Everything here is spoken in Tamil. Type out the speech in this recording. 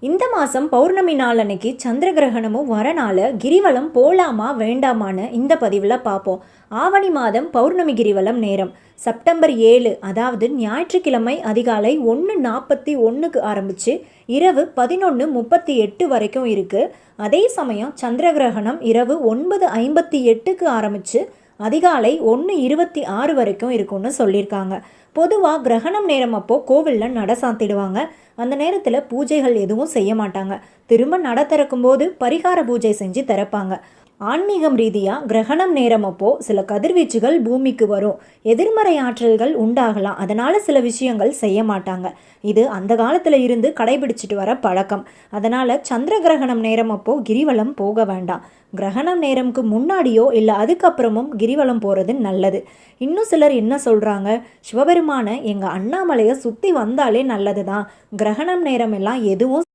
இந்த மாதம் பௌர்ணமி நாள் அன்னைக்கு சந்திர கிரகணமும் வரனால கிரிவலம் போலாமா வேண்டாமான்னு இந்த பதிவில் பார்ப்போம். ஆவணி மாதம் பௌர்ணமி கிரிவலம் நேரம் செப்டம்பர் 7, அதாவது ஞாயிற்றுக்கிழமை அதிகாலை 1:41க்கு ஆரம்பித்து இரவு 11:38 வரைக்கும் இருக்குது. அதே சமயம் சந்திர கிரகணம் இரவு 9:58க்கு ஆரம்பித்து அதிகாலை 1:26 வரைக்கும் இருக்கும்னு சொல்லியிருக்காங்க. பொதுவாக கிரகணம் நேரம் அப்போது கோவிலில் நட சாத்திடுவாங்க. அந்த நேரத்தில் பூஜைகள் எதுவும் செய்ய மாட்டாங்க. திரும்ப நட திறக்கும் போது பரிகார பூஜை செஞ்சு திறப்பாங்க. ஆன்மீகம் ரீதியாக கிரகணம் நேரம் அப்போது சில கதிர்வீச்சுகள் பூமிக்கு வரும், எதிர்மறை ஆற்றல்கள் உண்டாகலாம். அதனால் சில விஷயங்கள் செய்ய மாட்டாங்க. இது அந்த காலத்தில் இருந்து கடைபிடிச்சிட்டு வர பழக்கம். அதனால் சந்திர கிரகணம் நேரம் அப்போது கிரிவலம் போக வேண்டாம். கிரகணம் நேரம்க்கு முன்னாடியோ இல்லை அதுக்கப்புறமும் கிரிவலம் போகிறது நல்லது. இன்னும் சிலர் என்ன சொல்கிறாங்க, சிவபெருமானை எங்கள் அண்ணாமலையை சுற்றி வந்தாலே நல்லது தான், கிரகணம் நேரம் எல்லாம் எதுவும்